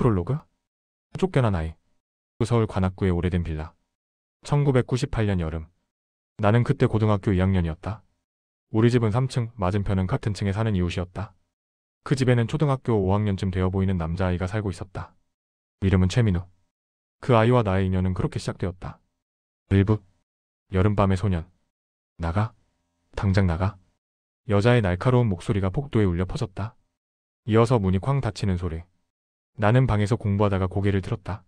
프롤로그? 쫓겨난 아이. 서울 관악구의 오래된 빌라. 1998년 여름. 나는 그때 고등학교 2학년이었다. 우리 집은 3층, 맞은편은 같은 층에 사는 이웃이었다. 그 집에는 초등학교 5학년쯤 되어 보이는 남자아이가 살고 있었다. 이름은 최민우. 그 아이와 나의 인연은 그렇게 시작되었다. 일부. 여름밤의 소년. 나가. 당장 나가. 여자의 날카로운 목소리가 복도에 울려 퍼졌다. 이어서 문이 쾅 닫히는 소리. 나는 방에서 공부하다가 고개를 들었다.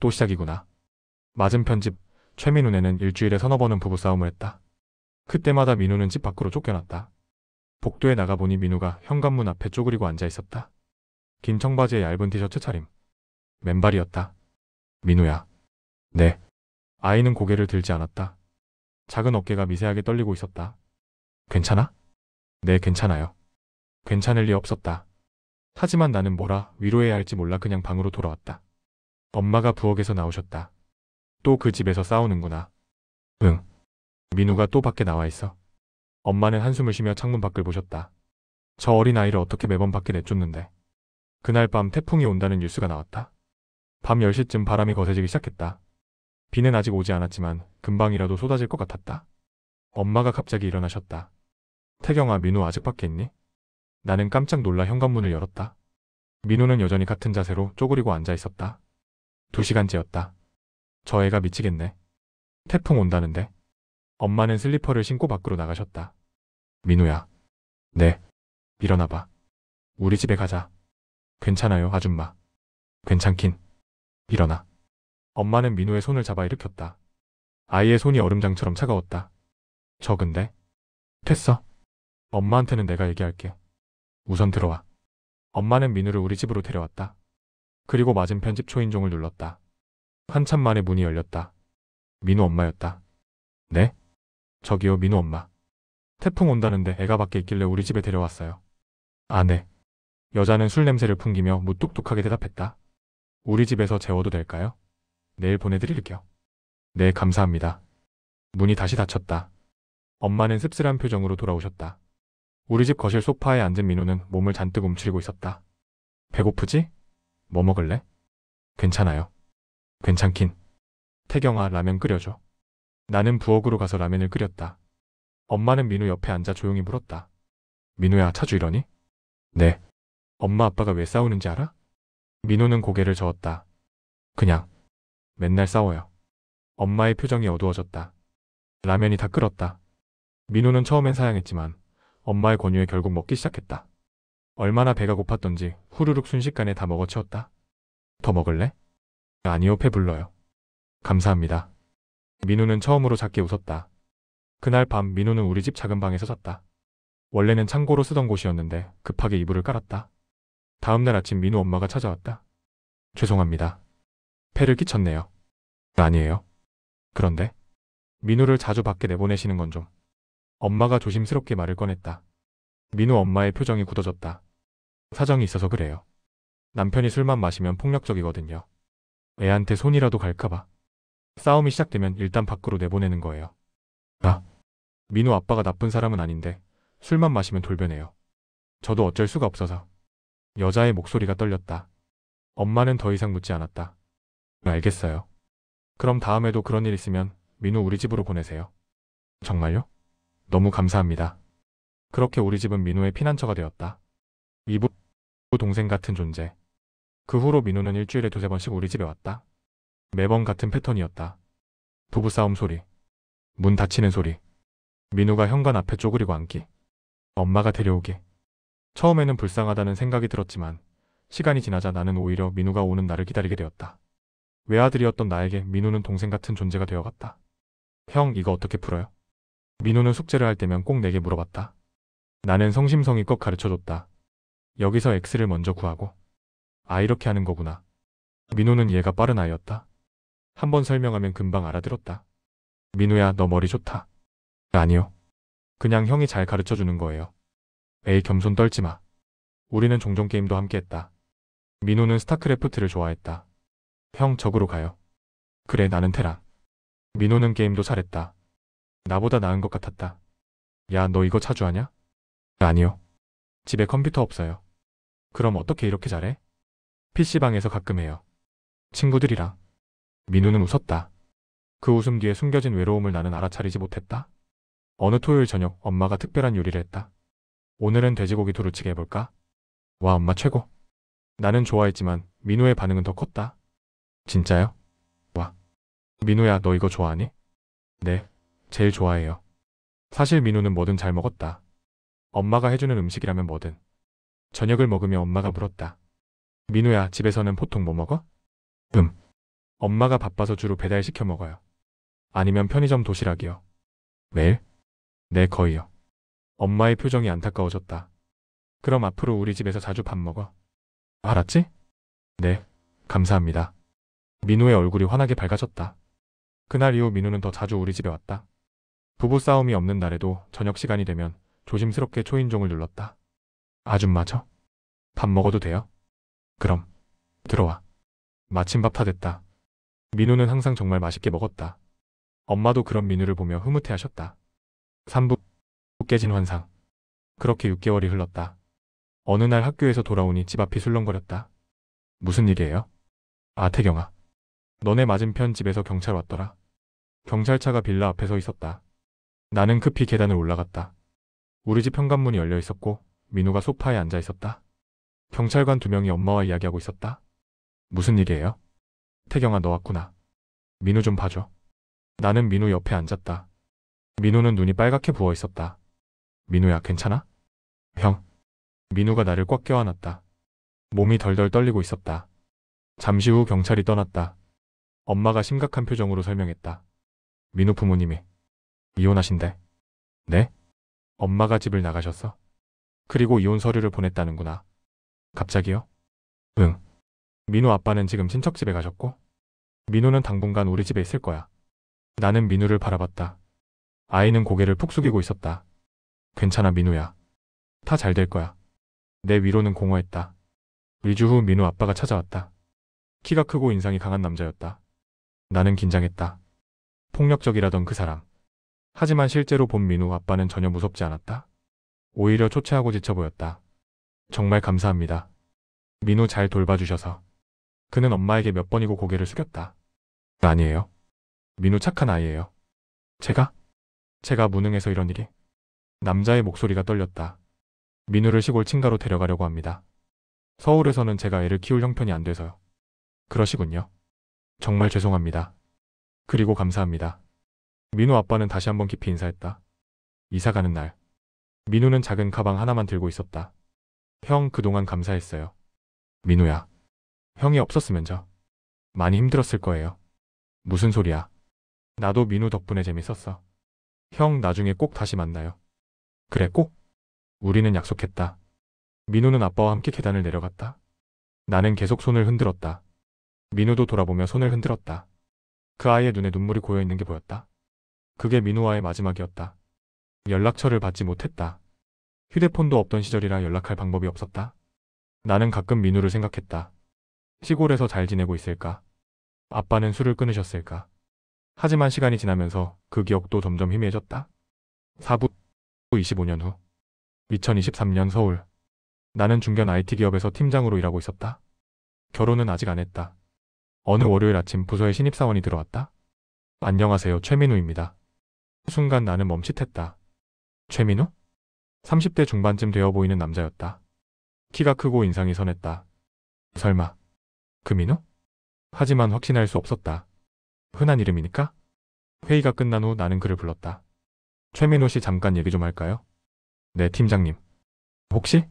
또 시작이구나. 맞은편 집 최민우네는 일주일에 서너 번은 부부싸움을 했다. 그때마다 민우는 집 밖으로 쫓겨났다. 복도에 나가보니 민우가 현관문 앞에 쪼그리고 앉아있었다. 긴 청바지에 얇은 티셔츠 차림. 맨발이었다. 민우야. 네. 아이는 고개를 들지 않았다. 작은 어깨가 미세하게 떨리고 있었다. 괜찮아? 네, 괜찮아요. 괜찮을 리 없었다. 하지만 나는 뭐라 위로해야 할지 몰라 그냥 방으로 돌아왔다. 엄마가 부엌에서 나오셨다. 또 그 집에서 싸우는구나. 응. 민우가 또 밖에 나와 있어. 엄마는 한숨을 쉬며 창문 밖을 보셨다. 저 어린아이를 어떻게 매번 밖에 내쫓는데. 그날 밤 태풍이 온다는 뉴스가 나왔다. 밤 10시쯤 바람이 거세지기 시작했다. 비는 아직 오지 않았지만 금방이라도 쏟아질 것 같았다. 엄마가 갑자기 일어나셨다. 태경아, 민우 아직 밖에 있니? 나는 깜짝 놀라 현관문을 열었다. 민우는 여전히 같은 자세로 쪼그리고 앉아 있었다. 2시간째였다. 저 애가 미치겠네. 태풍 온다는데. 엄마는 슬리퍼를 신고 밖으로 나가셨다. 민우야. 네. 일어나봐. 우리 집에 가자. 괜찮아요, 아줌마. 괜찮긴. 일어나. 엄마는 민우의 손을 잡아 일으켰다. 아이의 손이 얼음장처럼 차가웠다. 저 근데? 됐어. 엄마한테는 내가 얘기할게. 우선 들어와. 엄마는 민우를 우리 집으로 데려왔다. 그리고 맞은편 집 초인종을 눌렀다. 한참 만에 문이 열렸다. 민우 엄마였다. 네? 저기요, 민우 엄마. 태풍 온다는데 애가 밖에 있길래 우리 집에 데려왔어요. 아, 네. 여자는 술 냄새를 풍기며 무뚝뚝하게 대답했다. 우리 집에서 재워도 될까요? 내일 보내드릴게요. 네, 감사합니다. 문이 다시 닫혔다. 엄마는 씁쓸한 표정으로 돌아오셨다. 우리 집 거실 소파에 앉은 민우는 몸을 잔뜩 움츠리고 있었다. 배고프지? 뭐 먹을래? 괜찮아요. 괜찮긴. 태경아, 라면 끓여줘. 나는 부엌으로 가서 라면을 끓였다. 엄마는 민우 옆에 앉아 조용히 물었다. 민우야, 자주 이러니? 네. 엄마 아빠가 왜 싸우는지 알아? 민우는 고개를 저었다. 그냥. 맨날 싸워요. 엄마의 표정이 어두워졌다. 라면이 다 끓었다. 민우는 처음엔 사양했지만 엄마의 권유에 결국 먹기 시작했다. 얼마나 배가 고팠던지 후루룩 순식간에 다 먹어치웠다. 더 먹을래? 아니요, 배불러요. 감사합니다. 민우는 처음으로 작게 웃었다. 그날 밤 민우는 우리 집 작은 방에서 잤다. 원래는 창고로 쓰던 곳이었는데 급하게 이불을 깔았다. 다음날 아침 민우 엄마가 찾아왔다. 죄송합니다. 폐를 끼쳤네요. 아니에요. 그런데 민우를 자주 밖에 내보내시는 건 좀. 엄마가 조심스럽게 말을 꺼냈다. 민우 엄마의 표정이 굳어졌다. 사정이 있어서 그래요. 남편이 술만 마시면 폭력적이거든요. 애한테 손이라도 갈까봐. 싸움이 시작되면 일단 밖으로 내보내는 거예요. 아, 민우 아빠가 나쁜 사람은 아닌데 술만 마시면 돌변해요. 저도 어쩔 수가 없어서. 여자의 목소리가 떨렸다. 엄마는 더 이상 묻지 않았다. 알겠어요. 그럼 다음에도 그런 일 있으면 민우 우리 집으로 보내세요. 정말요? 너무 감사합니다. 그렇게 우리 집은 민우의 피난처가 되었다. 이부 동생 같은 존재. 그 후로 민우는 일주일에 2~3번씩 우리 집에 왔다. 매번 같은 패턴이었다. 부부싸움 소리. 문 닫히는 소리. 민우가 현관 앞에 쪼그리고 앉기. 엄마가 데려오기. 처음에는 불쌍하다는 생각이 들었지만 시간이 지나자 나는 오히려 민우가 오는 날을 기다리게 되었다. 외아들이었던 나에게 민우는 동생 같은 존재가 되어갔다. 형, 이거 어떻게 풀어요? 민우는 숙제를 할 때면 꼭 내게 물어봤다. 나는 성심성의껏 가르쳐줬다. 여기서 X를 먼저 구하고. 아, 이렇게 하는 거구나. 민우는 얘가 빠른 아이였다. 한번 설명하면 금방 알아들었다. 민우야, 너 머리 좋다. 아니요. 그냥 형이 잘 가르쳐주는 거예요. 에이, 겸손 떨지 마. 우리는 종종 게임도 함께 했다. 민우는 스타크래프트를 좋아했다. 형, 적으로 가요. 그래, 나는 테란. 민우는 게임도 잘했다. 나보다 나은 것 같았다. 야, 너 이거 자주 하냐? 아니요. 집에 컴퓨터 없어요. 그럼 어떻게 이렇게 잘해? PC방에서 가끔 해요. 친구들이랑. 민우는 웃었다. 그 웃음 뒤에 숨겨진 외로움을 나는 알아차리지 못했다. 어느 토요일 저녁 엄마가 특별한 요리를 했다. 오늘은 돼지고기 두루치기 해볼까? 와, 엄마 최고. 나는 좋아했지만 민우의 반응은 더 컸다. 진짜요? 와. 민우야, 너 이거 좋아하니? 네, 제일 좋아해요. 사실 민우는 뭐든 잘 먹었다. 엄마가 해주는 음식이라면 뭐든. 저녁을 먹으며 엄마가 물었다. 민우야, 집에서는 보통 뭐 먹어? 엄마가 바빠서 주로 배달 시켜 먹어요. 아니면 편의점 도시락이요. 매일? 네, 거의요. 엄마의 표정이 안타까워졌다. 그럼 앞으로 우리 집에서 자주 밥 먹어. 알았지? 네, 감사합니다. 민우의 얼굴이 환하게 밝아졌다. 그날 이후 민우는 더 자주 우리 집에 왔다. 부부싸움이 없는 날에도 저녁 시간이 되면 조심스럽게 초인종을 눌렀다. 아줌마 밥 먹어도 돼요? 그럼 들어와. 마침 밥 다 됐다. 민우는 항상 정말 맛있게 먹었다. 엄마도 그런 민우를 보며 흐뭇해하셨다. 3부 깨진 환상. 그렇게 6개월이 흘렀다. 어느 날 학교에서 돌아오니 집 앞이 술렁거렸다. 무슨 일이에요? 아, 태경아. 너네 맞은편 집에서 경찰 왔더라. 경찰차가 빌라 앞에 서 있었다. 나는 급히 계단을 올라갔다. 우리 집 현관문이 열려 있었고 민우가 소파에 앉아 있었다. 경찰관 2명이 엄마와 이야기하고 있었다. 무슨 일이에요? 태경아, 너 왔구나. 민우 좀 봐줘. 나는 민우 옆에 앉았다. 민우는 눈이 빨갛게 부어 있었다. 민우야, 괜찮아? 형. 민우가 나를 꽉 껴안았다. 몸이 덜덜 떨리고 있었다. 잠시 후 경찰이 떠났다. 엄마가 심각한 표정으로 설명했다. 민우 부모님이 이혼하신대. 네? 엄마가 집을 나가셨어? 그리고 이혼 서류를 보냈다는구나. 갑자기요? 응. 민우 아빠는 지금 친척집에 가셨고 민우는 당분간 우리 집에 있을 거야. 나는 민우를 바라봤다. 아이는 고개를 푹 숙이고 있었다. 괜찮아, 민우야. 다 잘 될 거야. 내 위로는 공허했다. 2주 후 민우 아빠가 찾아왔다. 키가 크고 인상이 강한 남자였다. 나는 긴장했다. 폭력적이라던 그 사람. 하지만 실제로 본 민우 아빠는 전혀 무섭지 않았다. 오히려 초췌하고 지쳐 보였다. 정말 감사합니다. 민우 잘 돌봐주셔서. 그는 엄마에게 몇 번이고 고개를 숙였다. 아니에요. 민우 착한 아이예요. 제가 무능해서 이런 일이. 남자의 목소리가 떨렸다. 민우를 시골 친가로 데려가려고 합니다. 서울에서는 제가 애를 키울 형편이 안 돼서요. 그러시군요. 정말 죄송합니다. 그리고 감사합니다. 민우 아빠는 다시 한번 깊이 인사했다. 이사 가는 날. 민우는 작은 가방 하나만 들고 있었다. 형, 그동안 감사했어요. 민우야. 형이 없었으면 많이 힘들었을 거예요. 무슨 소리야. 나도 민우 덕분에 재밌었어. 형, 나중에 꼭 다시 만나요. 그래, 꼭. 우리는 약속했다. 민우는 아빠와 함께 계단을 내려갔다. 나는 계속 손을 흔들었다. 민우도 돌아보며 손을 흔들었다. 그 아이의 눈에 눈물이 고여 있는 게 보였다. 그게 민우와의 마지막이었다. 연락처를 받지 못했다. 휴대폰도 없던 시절이라 연락할 방법이 없었다. 나는 가끔 민우를 생각했다. 시골에서 잘 지내고 있을까? 아빠는 술을 끊으셨을까? 하지만 시간이 지나면서 그 기억도 점점 희미해졌다. 4부 25년 후 2023년 서울. 나는 중견 IT 기업에서 팀장으로 일하고 있었다. 결혼은 아직 안 했다. 어느 월요일 아침 부서에 신입사원이 들어왔다. 안녕하세요, 최민우입니다. 순간 나는 멈칫했다. 최민우? 30대 중반쯤 되어 보이는 남자였다. 키가 크고 인상이 선했다. 설마 그 민우? 하지만 확신할 수 없었다. 흔한 이름이니까? 회의가 끝난 후 나는 그를 불렀다. 최민우 씨, 잠깐 얘기 좀 할까요? 네, 팀장님. 혹시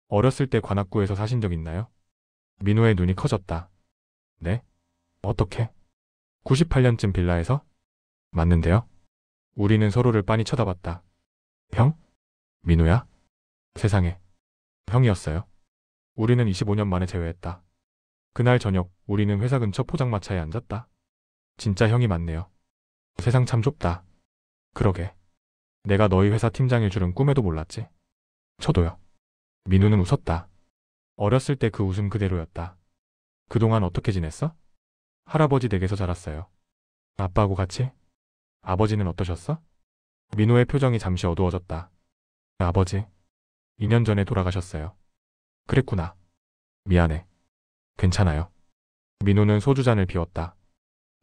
어렸을 때 관악구에서 사신 적 있나요? 민우의 눈이 커졌다. 네? 어떻게? 98년쯤 빌라에서? 맞는데요? 우리는 서로를 빤히 쳐다봤다. 형? 민우야? 세상에. 형이었어요. 우리는 25년 만에 재회했다. 그날 저녁 우리는 회사 근처 포장마차에 앉았다. 진짜 형이 맞네요. 세상 참 좁다. 그러게. 내가 너희 회사 팀장일 줄은 꿈에도 몰랐지. 저도요. 민우는 웃었다. 어렸을 때 그 웃음 그대로였다. 그동안 어떻게 지냈어? 할아버지 댁에서 자랐어요. 아빠하고 같이? 아버지는 어떠셨어? 민우의 표정이 잠시 어두워졌다. 아버지, 2년 전에 돌아가셨어요. 그랬구나. 미안해. 괜찮아요. 민호는 소주잔을 비웠다.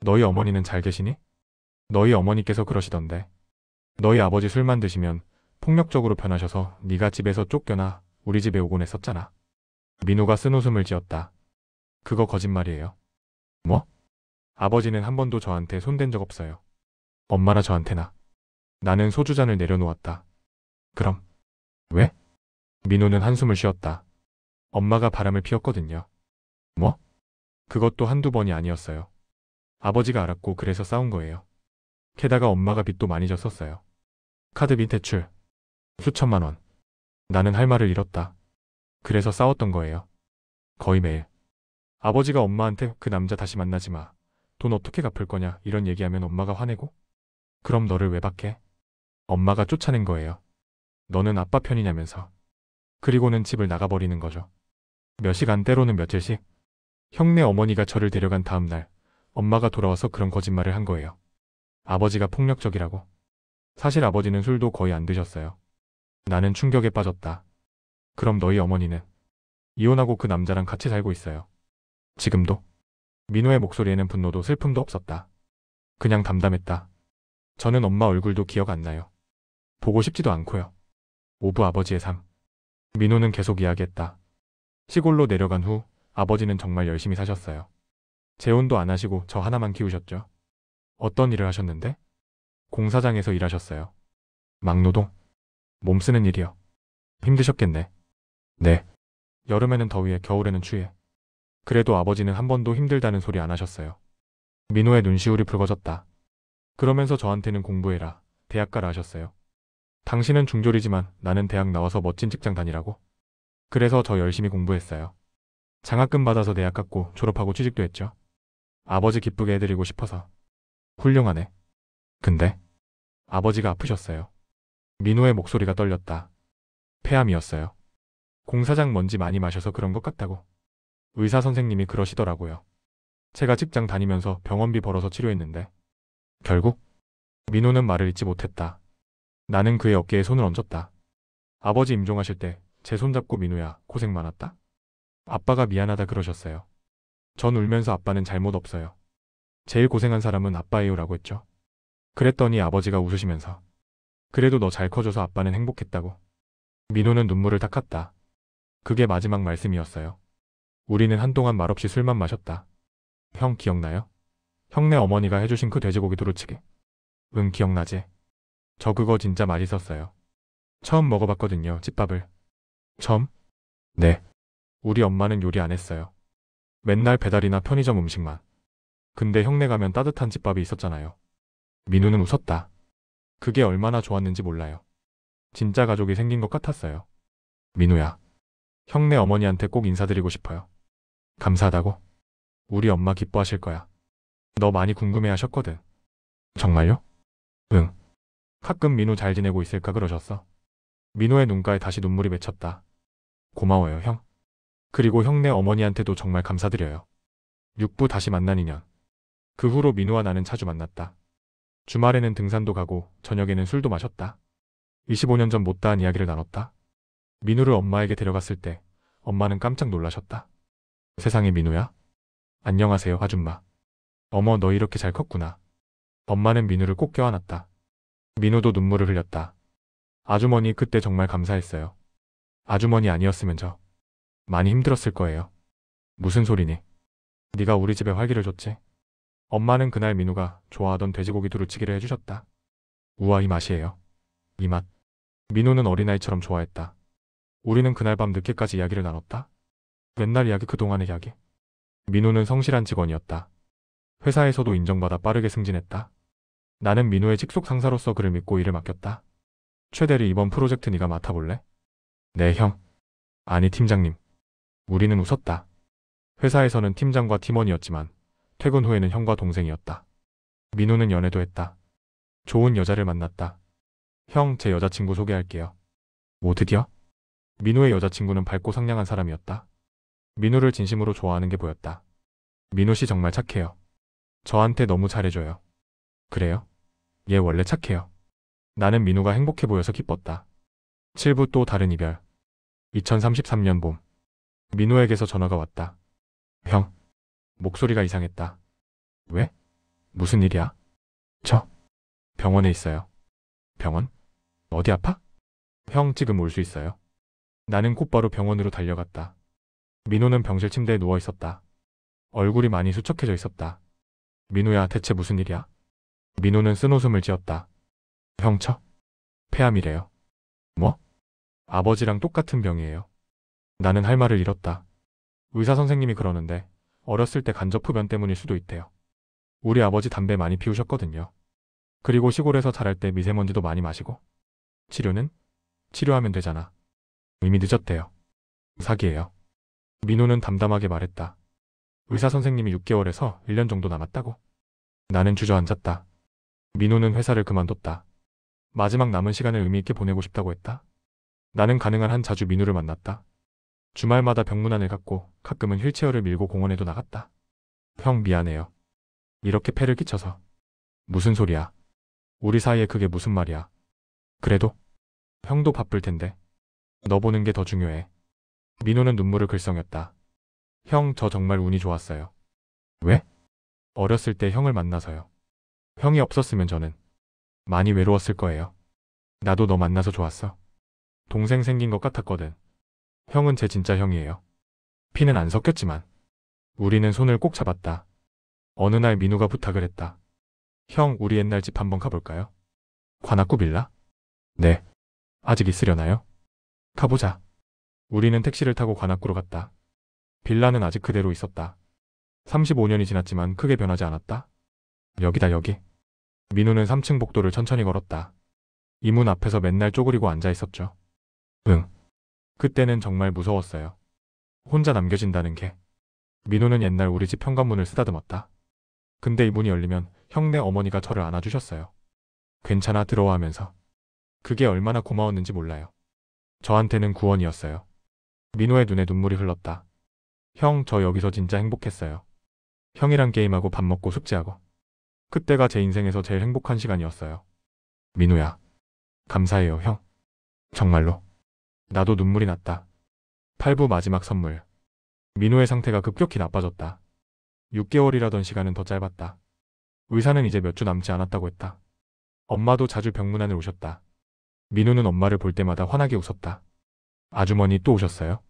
너희 어머니는 잘 계시니? 너희 어머니께서 그러시던데. 너희 아버지 술만 드시면 폭력적으로 변하셔서 네가 집에서 쫓겨나 우리 집에 오곤 했었잖아. 민호가 쓴웃음을 지었다. 그거 거짓말이에요. 뭐? 아버지는 한 번도 저한테 손댄 적 없어요. 엄마나 저한테나. 나는 소주잔을 내려놓았다. 그럼 왜? 민호는 한숨을 쉬었다. 엄마가 바람을 피웠거든요. 뭐? 그것도 한두 번이 아니었어요. 아버지가 알았고 그래서 싸운 거예요. 게다가 엄마가 빚도 많이 졌었어요. 카드비 대출 수천만 원. 나는 할 말을 잃었다. 그래서 싸웠던 거예요. 거의 매일. 아버지가 엄마한테 그 남자 다시 만나지 마. 돈 어떻게 갚을 거냐 이런 얘기하면 엄마가 화내고 그럼 너를 왜 밖에? 엄마가 쫓아낸 거예요. 너는 아빠 편이냐면서. 그리고는 집을 나가버리는 거죠. 몇 시간 때로는 며칠씩. 형네 어머니가 저를 데려간 다음 날 엄마가 돌아와서 그런 거짓말을 한 거예요. 아버지가 폭력적이라고. 사실 아버지는 술도 거의 안 드셨어요. 나는 충격에 빠졌다. 그럼 너희 어머니는 이혼하고 그 남자랑 같이 살고 있어요. 지금도? 민호의 목소리에는 분노도 슬픔도 없었다. 그냥 담담했다. 저는 엄마 얼굴도 기억 안 나요. 보고 싶지도 않고요. 오부 아버지의 삶. 민호는 계속 이야기했다. 시골로 내려간 후 아버지는 정말 열심히 사셨어요. 재혼도 안 하시고 저 하나만 키우셨죠. 어떤 일을 하셨는데? 공사장에서 일하셨어요. 막노동? 몸 쓰는 일이요. 힘드셨겠네. 네. 여름에는 더위에 겨울에는 추위에. 그래도 아버지는 한 번도 힘들다는 소리 안 하셨어요. 민호의 눈시울이 붉어졌다. 그러면서 저한테는 공부해라, 대학 가라 하셨어요. 당신은 중졸이지만 나는 대학 나와서 멋진 직장 다니라고. 그래서 저 열심히 공부했어요. 장학금 받아서 대학 갔고 졸업하고 취직도 했죠. 아버지 기쁘게 해드리고 싶어서. 훌륭하네. 근데 아버지가 아프셨어요. 민호의 목소리가 떨렸다. 폐암이었어요. 공사장 먼지 많이 마셔서 그런 것 같다고. 의사 선생님이 그러시더라고요. 제가 직장 다니면서 병원비 벌어서 치료했는데. 결국 민호는 말을 잇지 못했다. 나는 그의 어깨에 손을 얹었다. 아버지 임종하실 때 제 손잡고 민호야 고생 많았다. 아빠가 미안하다 그러셨어요. 전 울면서 아빠는 잘못 없어요. 제일 고생한 사람은 아빠예요라고 했죠. 그랬더니 아버지가 웃으시면서 그래도 너 잘 커줘서 아빠는 행복했다고. 민호는 눈물을 닦았다. 그게 마지막 말씀이었어요. 우리는 한동안 말없이 술만 마셨다. 형 기억나요? 형네 어머니가 해주신 그 돼지고기 두루치기. 응 기억나지? 저 그거 진짜 맛있었어요. 처음 먹어봤거든요, 집밥을. 처음? 네. 우리 엄마는 요리 안 했어요. 맨날 배달이나 편의점 음식만. 근데 형네 가면 따뜻한 집밥이 있었잖아요. 민우는 웃었다. 그게 얼마나 좋았는지 몰라요. 진짜 가족이 생긴 것 같았어요. 민우야, 형네 어머니한테 꼭 인사드리고 싶어요. 감사하다고? 우리 엄마 기뻐하실 거야. 너 많이 궁금해하셨거든. 정말요? 응. 가끔 민우 잘 지내고 있을까 그러셨어. 민우의 눈가에 다시 눈물이 맺혔다. 고마워요, 형. 그리고 형네 어머니한테도 정말 감사드려요. 6부 다시 만난 인연. 그 후로 민우와 나는 자주 만났다. 주말에는 등산도 가고 저녁에는 술도 마셨다. 25년 전 못다한 이야기를 나눴다. 민우를 엄마에게 데려갔을 때 엄마는 깜짝 놀라셨다. 세상에 민우야? 안녕하세요, 아줌마. 어머, 너 이렇게 잘 컸구나. 엄마는 민우를 꼭 껴안았다. 민우도 눈물을 흘렸다. 아주머니 그때 정말 감사했어요. 아주머니 아니었으면 저 많이 힘들었을 거예요. 무슨 소리니? 네가 우리 집에 활기를 줬지? 엄마는 그날 민우가 좋아하던 돼지고기 두루치기를 해주셨다. 우와, 이 맛이에요. 이 맛. 민우는 어린아이처럼 좋아했다. 우리는 그날 밤 늦게까지 이야기를 나눴다. 맨날 이야기, 그동안의 이야기. 민우는 성실한 직원이었다. 회사에서도 인정받아 빠르게 승진했다. 나는 민우의 직속 상사로서 그를 믿고 일을 맡겼다. 최대리, 이번 프로젝트 네가 맡아볼래? 네, 형. 아니, 팀장님. 우리는 웃었다. 회사에서는 팀장과 팀원이었지만 퇴근 후에는 형과 동생이었다. 민우는 연애도 했다. 좋은 여자를 만났다. 형, 제 여자친구 소개할게요. 뭐 드디어? 민우의 여자친구는 밝고 상냥한 사람이었다. 민우를 진심으로 좋아하는 게 보였다. 민우 씨 정말 착해요. 저한테 너무 잘해줘요. 그래요? 얘 원래 착해요. 나는 민우가 행복해 보여서 기뻤다. 7부 또 다른 이별. 2033년 봄. 민우에게서 전화가 왔다. 형, 목소리가 이상했다. 왜? 무슨 일이야? 저 병원에 있어요. 병원? 어디 아파? 형 지금 올 수 있어요? 나는 곧바로 병원으로 달려갔다. 민호는 병실 침대에 누워 있었다. 얼굴이 많이 수척해져 있었다. 민호야, 대체 무슨 일이야? 민호는 쓴웃음을 지었다. 형 폐암이래요. 뭐? 아버지랑 똑같은 병이에요. 나는 할 말을 잃었다. 의사 선생님이 그러는데 어렸을 때 간접 흡연 때문일 수도 있대요. 우리 아버지 담배 많이 피우셨거든요. 그리고 시골에서 자랄 때 미세먼지도 많이 마시고. 치료는? 치료하면 되잖아. 이미 늦었대요. 사기예요. 민호는 담담하게 말했다. 의사 선생님이 6개월에서 1년 정도 남았다고. 나는 주저앉았다. 민호는 회사를 그만뒀다. 마지막 남은 시간을 의미 있게 보내고 싶다고 했다. 나는 가능한 한 자주 민호를 만났다. 주말마다 병문안을 갔고 가끔은 휠체어를 밀고 공원에도 나갔다. 형 미안해요. 이렇게 폐를 끼쳐서. 무슨 소리야. 우리 사이에 그게 무슨 말이야. 그래도 형도 바쁠 텐데. 너 보는 게 더 중요해. 민호는 눈물을 글썽였다. 형, 저 정말 운이 좋았어요. 왜? 어렸을 때 형을 만나서요. 형이 없었으면 저는 많이 외로웠을 거예요. 나도 너 만나서 좋았어. 동생 생긴 것 같았거든. 형은 제 진짜 형이에요. 피는 안 섞였지만 우리는 손을 꼭 잡았다. 어느 날 민호가 부탁을 했다. 형, 우리 옛날 집 한번 가볼까요? 관악구 빌라? 네. 아직 있으려나요? 가보자. 우리는 택시를 타고 관악구로 갔다. 빌라는 아직 그대로 있었다. 35년이 지났지만 크게 변하지 않았다. 여기다, 여기. 민호는 3층 복도를 천천히 걸었다. 이 문 앞에서 맨날 쪼그리고 앉아 있었죠. 응. 그때는 정말 무서웠어요. 혼자 남겨진다는 게. 민호는 옛날 우리 집 현관문을 쓰다듬었다. 근데 이 문이 열리면 형네 어머니가 저를 안아주셨어요. 괜찮아, 들어와 하면서. 그게 얼마나 고마웠는지 몰라요. 저한테는 구원이었어요. 민호의 눈에 눈물이 흘렀다. 형, 저 여기서 진짜 행복했어요. 형이랑 게임하고 밥 먹고 숙제하고. 그때가 제 인생에서 제일 행복한 시간이었어요. 민호야, 감사해요, 형. 정말로. 나도 눈물이 났다. 8부 마지막 선물. 민호의 상태가 급격히 나빠졌다. 6개월이라던 시간은 더 짧았다. 의사는 이제 몇 주 남지 않았다고 했다. 엄마도 자주 병문안을 오셨다. 민호는 엄마를 볼 때마다 환하게 웃었다. 아주머니 또 오셨어요?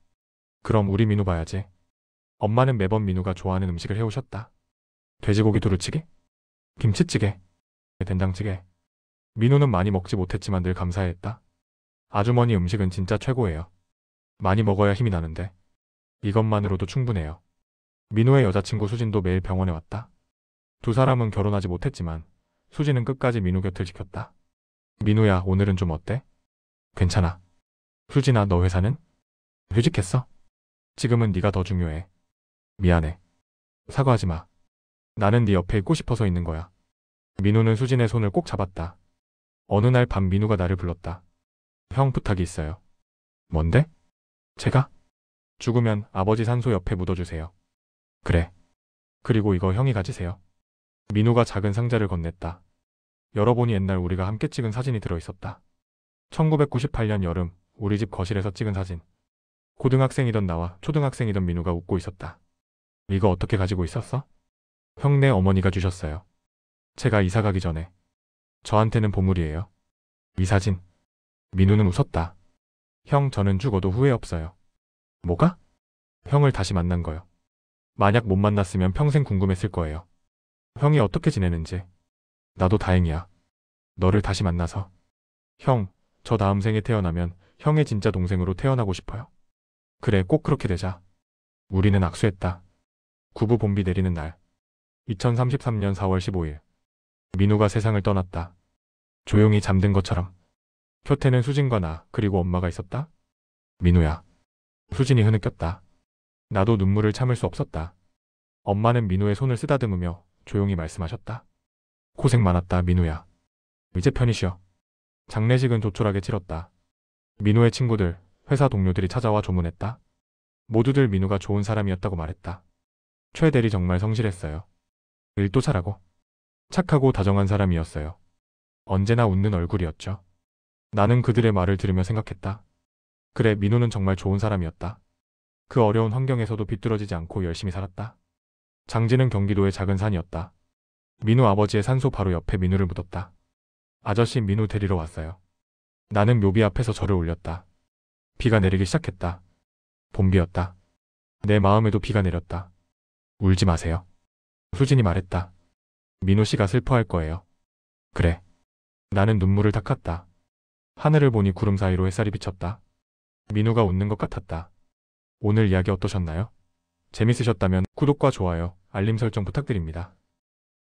그럼 우리 민호 봐야지. 엄마는 매번 민호가 좋아하는 음식을 해오셨다. 돼지고기 두루치기? 김치찌개? 된장찌개. 민호는 많이 먹지 못했지만 늘 감사해했다. 아주머니 음식은 진짜 최고예요. 많이 먹어야 힘이 나는데. 이것만으로도 충분해요. 민호의 여자친구 수진도 매일 병원에 왔다. 두 사람은 결혼하지 못했지만 수진은 끝까지 민호 곁을 지켰다. 민호야, 오늘은 좀 어때? 괜찮아. 수진아, 너 회사는? 휴직했어? 지금은 네가 더 중요해. 미안해. 사과하지 마. 나는 네 옆에 있고 싶어서 있는 거야. 민호는 수진의 손을 꼭 잡았다. 어느 날 밤 민호가 나를 불렀다. 형, 부탁이 있어요. 뭔데? 제가? 죽으면 아버지 산소 옆에 묻어주세요. 그래. 그리고 이거 형이 가지세요. 민호가 작은 상자를 건넸다. 열어보니 옛날 우리가 함께 찍은 사진이 들어있었다. 1998년 여름 우리 집 거실에서 찍은 사진. 고등학생이던 나와 초등학생이던 민호가 웃고 있었다. 이거 어떻게 가지고 있었어? 형네 어머니가 주셨어요. 제가 이사 가기 전에. 저한테는 보물이에요. 이 사진. 민호는 웃었다. 형, 저는 죽어도 후회 없어요. 뭐가? 형을 다시 만난 거요. 만약 못 만났으면 평생 궁금했을 거예요. 형이 어떻게 지내는지. 나도 다행이야. 너를 다시 만나서. 형, 저 다음 생에 태어나면 형의 진짜 동생으로 태어나고 싶어요. 그래, 꼭 그렇게 되자. 우리는 악수했다. 구부 봄비 내리는 날. 2033년 4월 15일. 민호가 세상을 떠났다. 조용히 잠든 것처럼. 곁에는 수진과 나, 그리고 엄마가 있었다. 민호야. 수진이 흐느꼈다. 나도 눈물을 참을 수 없었다. 엄마는 민호의 손을 쓰다듬으며 조용히 말씀하셨다. 고생 많았다, 민호야. 이제 편히 쉬어. 장례식은 조촐하게 치렀다. 민호의 친구들, 회사 동료들이 찾아와 조문했다. 모두들 민호가 좋은 사람이었다고 말했다. 최 대리 정말 성실했어요. 일도 잘하고 착하고 다정한 사람이었어요. 언제나 웃는 얼굴이었죠. 나는 그들의 말을 들으며 생각했다. 그래, 민호는 정말 좋은 사람이었다. 그 어려운 환경에서도 비뚤어지지 않고 열심히 살았다. 장지는 경기도의 작은 산이었다. 민우 아버지의 산소 바로 옆에 민우를 묻었다. 아저씨, 민우 데리러 왔어요. 나는 묘비 앞에서 절을 올렸다. 비가 내리기 시작했다. 봄비였다. 내 마음에도 비가 내렸다. 울지 마세요. 수진이 말했다. 민우 씨가 슬퍼할 거예요. 그래. 나는 눈물을 닦았다. 하늘을 보니 구름 사이로 햇살이 비쳤다. 민우가 웃는 것 같았다. 오늘 이야기 어떠셨나요? 재밌으셨다면 구독과 좋아요, 알림 설정 부탁드립니다.